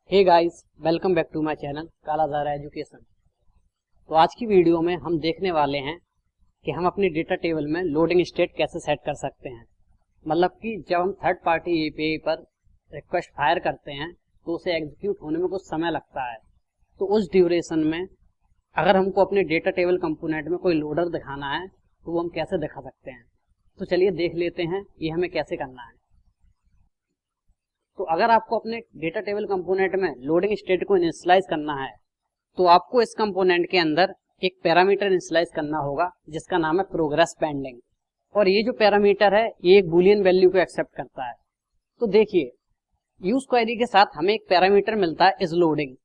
Hey guys, welcome back to my channel Kalajar education. तो आज की वीडियो में हम देखने वाले हैं कि हम अपनी डेटा टेबल में लोडिंग स्टेट कैसे सेट कर सकते हैं। मतलब कि जब हम थर्ड पार्टी एपीआई पर रिक्वेस्ट फायर करते हैं तो उसे एग्जीक्यूट होने में कुछ समय लगता है। तो उस ड्यूरेशन में अगर हमको अपने डेटा टेबल कंपोनेंट में कोई लोडर दिखाना है तो वो हम कैसे दिखा सकते हैं। तो चलिए देख लेते हैं ये हमें कैसे करना है। तो अगर आपको अपने डेटा टेबल कंपोनेंट में लोडिंग स्टेट को इनिशियलाइज करना है तो आपको इस कंपोनेंट के अंदर एक पैरामीटर इनिशियलाइज करना होगा जिसका नाम है प्रोग्रेस पेंडिंग। और ये जो पैरामीटर है ये एक बूलियन वैल्यू को एक्सेप्ट करता है। तो देखिए, यूज क्वेरी के साथ हमें एक पैरामीटर मिलता है इज लोडिंग।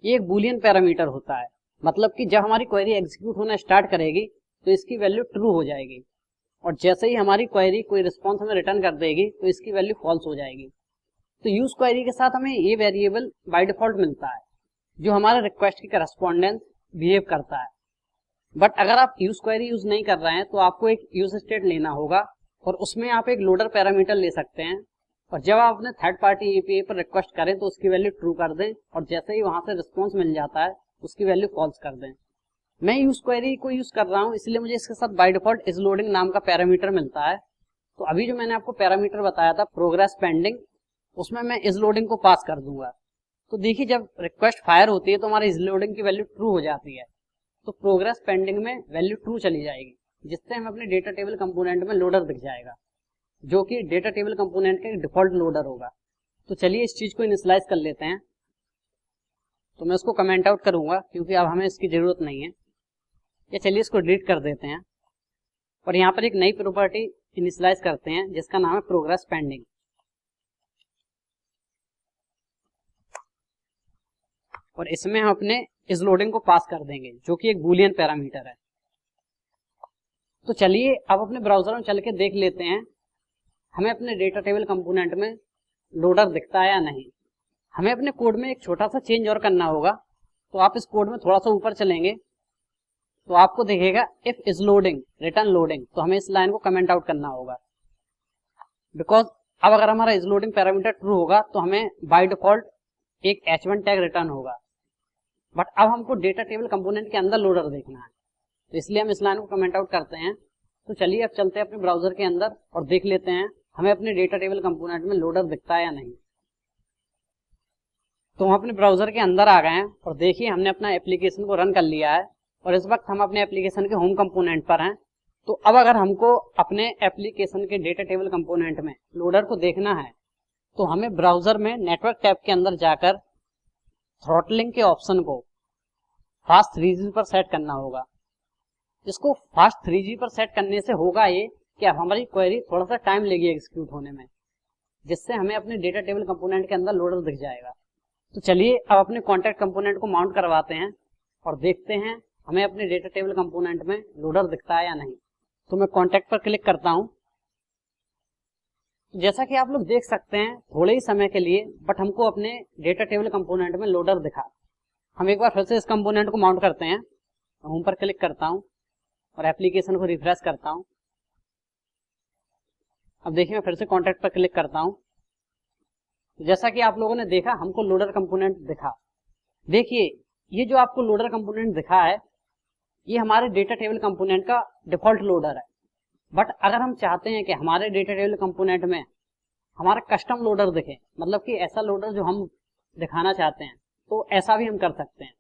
ये एक बूलियन पैरामीटर होता है, मतलब कि जब हमारी क्वेरी एग्जीक्यूट होना स्टार्ट करेगी तो इसकी वैल्यू ट्रू हो जाएगी और जैसे ही हमारी क्वेरी कोई रिस्पॉन्स हमें रिटर्न कर देगी तो इसकी वैल्यू फॉल्स हो जाएगी। तो यूज क्वेरी के साथ हमें ये वेरिएबल बाय डिफॉल्ट मिलता है जो हमारे रिक्वेस्ट की करस्पॉन्डेंस बिहेव करता है। बट अगर आप यूज क्वेरी यूज नहीं कर रहे हैं तो आपको एक यूज स्टेट लेना होगा और उसमें आप एक लोडर पैरामीटर ले सकते हैं और जब आप अपने थर्ड पार्टी एपीआई पर रिक्वेस्ट करें तो उसकी वैल्यू ट्रू कर दें और जैसे ही वहां से रिस्पॉन्स मिल जाता है उसकी वैल्यू फॉल्स कर दें। मैं यूज क्वेरी को यूज कर रहा हूँ इसलिए मुझे इसके साथ बाय डिफॉल्ट इज लोडिंग नाम का पैरामीटर मिलता है। तो अभी जो मैंने आपको पैरामीटर बताया था प्रोग्रेस पेंडिंग, उसमें मैं इज लोडिंग को पास कर दूंगा। तो देखिए, जब रिक्वेस्ट फायर होती है तो हमारी इज लोडिंग की वैल्यू ट्रू हो जाती है, तो प्रोग्रेस पेंडिंग में वैल्यू ट्रू चली जाएगी जिससे हमें अपने डेटा टेबल कंपोनेंट में लोडर दिख जाएगा जो कि डेटा टेबल कंपोनेंट का डिफॉल्ट लोडर होगा। तो चलिए इस चीज को इनिशियलाइज कर लेते हैं। तो मैं इसको कमेंट आउट करूंगा क्योंकि अब हमें इसकी जरूरत नहीं है। या चलिए इसको डिलीट कर देते हैं और यहाँ पर एक नई प्रॉपर्टी इनिशियलाइज करते हैं जिसका नाम है प्रोग्रेस पेंडिंग। और इसमें हम अपने इस लोडिंग को पास कर देंगे जो कि एक बूलियन पैरामीटर है। तो चलिए अब अपने ब्राउजर में चल के देख लेते हैं हमें अपने डेटा टेबल कंपोनेंट में लोडर दिखता है या नहीं। हमें अपने कोड में एक छोटा सा चेंज और करना होगा। तो आप इस कोड में थोड़ा सा ऊपर चलेंगे तो आपको दिखेगा if is loading return loading. तो हमें इस लाइन को कमेंट आउट करना होगा बिकॉज अब अगर हमारा इज लोडिंग पैरामीटर ट्रू होगा तो हमें बाय डिफॉल्ट एक h1 टैग रिटर्न होगा। बट अब हमको डेटा टेबल कंपोनेंट के अंदर लोडर देखना है तो इसलिए हम इस लाइन को कमेंट आउट करते हैं। तो चलिए अब चलते हैं अपने ब्राउजर के अंदर और देख लेते हैं हमें अपने डेटा टेबल कंपोनेंट में लोडर दिखता है या नहीं। तो हम अपने ब्राउजर के अंदर आ गए हैं और देखिए हमने अपना एप्लीकेशन को रन कर लिया है और इस वक्त हम अपने एप्लीकेशन के होम कंपोनेंट पर हैं। तो अब अगर हमको अपने एप्लीकेशन के डेटा टेबल कंपोनेंट में लोडर को देखना है तो हमें ब्राउजर में नेटवर्क टैब के अंदर जाकर थ्रॉटलिंग के ऑप्शन को फास्ट 3G पर सेट करना होगा। इसको फास्ट 3G पर सेट करने से होगा ये कि अब हमारी क्वेरी थोड़ा सा टाइम लेगी एग्जीक्यूट होने में, जिससे हमें अपने डेटा टेबल कंपोनेंट के अंदर लोडर दिख जाएगा। तो चलिए अब अपने कॉन्टैक्ट कंपोनेंट को माउंट करवाते हैं और देखते हैं हमें अपने डेटा टेबल कंपोनेंट में लोडर दिखता है या नहीं। तो मैं कॉन्टैक्ट पर क्लिक करता हूँ। जैसा कि आप लोग देख सकते हैं थोड़े ही समय के लिए बट हमको अपने डेटा टेबल कंपोनेंट में लोडर दिखा। हम एक बार फिर से इस कंपोनेंट को माउंट करते हैं, होम पर क्लिक करता हूं और एप्लीकेशन को रिफ्रेश करता हूं। अब देखिए मैं फिर से कॉन्टैक्ट पर क्लिक करता हूं। तो जैसा कि आप लोगों ने देखा हमको लोडर कंपोनेंट दिखा। देखिए ये जो आपको लोडर कंपोनेंट दिखा है ये हमारे डेटा टेबल कंपोनेंट का डिफॉल्ट लोडर है। बट अगर हम चाहते हैं कि हमारे डेटा टेबल कंपोनेंट में हमारा कस्टम लोडर दिखे, मतलब कि ऐसा लोडर जो हम दिखाना चाहते हैं, तो ऐसा भी हम कर सकते हैं।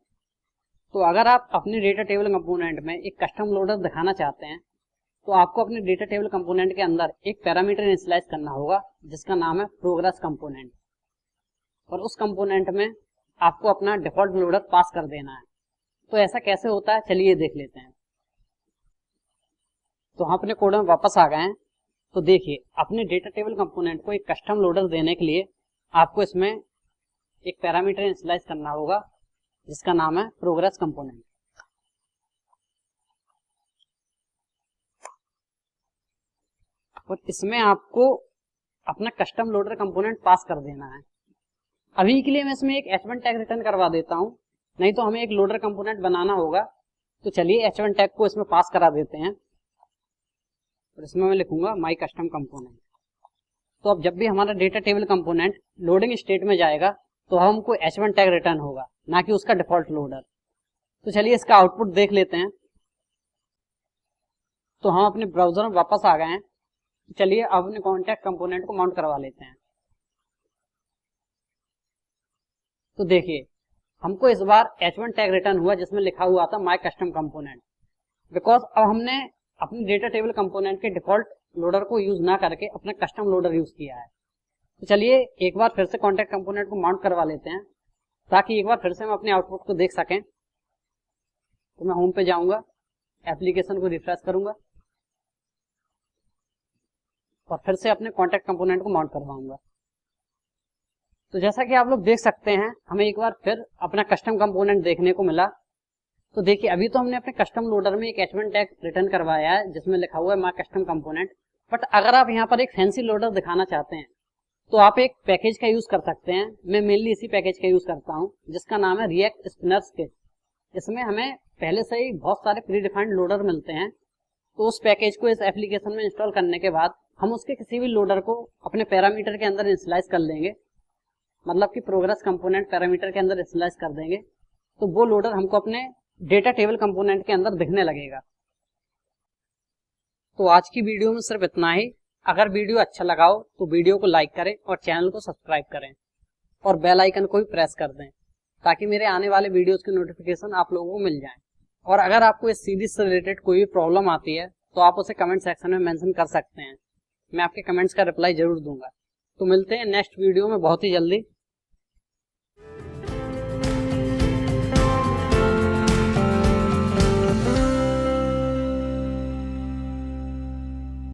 तो अगर आप अपने डेटा टेबल कंपोनेंट में एक कस्टम लोडर दिखाना चाहते हैं तो आपको अपने डेटा टेबल कंपोनेंट के अंदर एक पैरामीटर इनिशियलाइज करना होगा जिसका नाम है प्रोग्रेस कंपोनेंट। और उस कंपोनेंट में आपको अपना डिफॉल्ट लोडर पास कर देना है। तो ऐसा कैसे होता है चलिए देख लेते हैं। तो हम अपने कोड में वापस आ गए हैं। तो देखिए अपने डेटा टेबल कंपोनेंट को एक कस्टम लोडर देने के लिए आपको इसमें एक पैरामीटर इनिशियलाइज करना होगा जिसका नाम है प्रोग्रेस कंपोनेंट। और इसमें आपको अपना कस्टम लोडर कंपोनेंट पास कर देना है। अभी के लिए मैं इसमें एक h1 टैग रिटर्न करवा देता हूं, नहीं तो हमें एक लोडर कंपोनेंट बनाना होगा। तो चलिए h1 टैग को इसमें पास करा देते हैं और इसमें मैं लिखूंगा माई कस्टम कंपोनेंट। तो अब जब भी हमारा data table component loading state में जाएगा तो हमको H1 टैग रिटर्न होगा, ना कि उसका डिफॉल्ट लोडर। तो चलिए इसका आउटपुट देख लेते हैं। तो हम अपने ब्राउजर में वापस आ गए हैं। चलिए अब अपने कॉन्टैक्ट कंपोनेंट को माउंट करवा लेते हैं। तो देखिए हमको इस बार H1 टैग रिटर्न हुआ जिसमें लिखा हुआ था माय कस्टम कंपोनेंट, बिकॉज अब हमने अपने डेटा टेबल कंपोनेंट के डिफॉल्ट लोडर को यूज ना करके अपना कस्टम लोडर यूज किया है। तो चलिए एक बार फिर से कॉन्टैक्ट कंपोनेंट को माउंट करवा लेते हैं ताकि एक बार फिर से हम अपने आउटपुट को देख सकें। तो मैं होम पे जाऊंगा, एप्लीकेशन को रिफ्रेश करूंगा और फिर से अपने कॉन्टैक्ट कंपोनेंट को माउंट करवाऊंगा। तो जैसा कि आप लोग देख सकते हैं हमें एक बार फिर अपना कस्टम कंपोनेंट देखने को मिला। तो देखिए अभी तो हमने अपने कस्टम लोडर में एक H1 टैग रिटर्न करवाया है जिसमें लिखा हुआ है माय कस्टम कंपोनेंट। बट अगर आप यहाँ पर एक फैंसी लोडर दिखाना चाहते हैं तो आप एक पैकेज का यूज कर सकते हैं। मैं मेनली इसी पैकेज का यूज करता हूँ जिसका नाम है रिएक्ट स्पिनर्स किट। इसमें हमें पहले से ही बहुत सारे प्री डिफाइंड लोडर मिलते हैं। तो उस पैकेज को इस एप्लीकेशन में इंस्टॉल करने के बाद हम उसके किसी भी लोडर को अपने पैरामीटर के अंदर इनिशियलाइज कर लेंगे, मतलब कि प्रोग्रेस कंपोनेंट पैरामीटर के अंदर इनिशियलाइज कर देंगे। तो वो लोडर हमको अपने डेटा टेबल कंपोनेंट के अंदर दिखने लगेगा। तो आज की वीडियो में सिर्फ इतना ही। अगर वीडियो अच्छा लगा हो तो वीडियो को लाइक करें और चैनल को सब्सक्राइब करें और बेल आइकन को भी प्रेस कर दें ताकि मेरे आने वाले वीडियोस की नोटिफिकेशन आप लोगों को मिल जाए। और अगर आपको इस सीरीज से रिलेटेड कोई भी प्रॉब्लम आती है तो आप उसे कमेंट सेक्शन में मेंशन कर सकते हैं। मैं आपके कमेंट्स का रिप्लाई जरूर दूंगा। तो मिलते हैं नेक्स्ट वीडियो में बहुत ही जल्दी।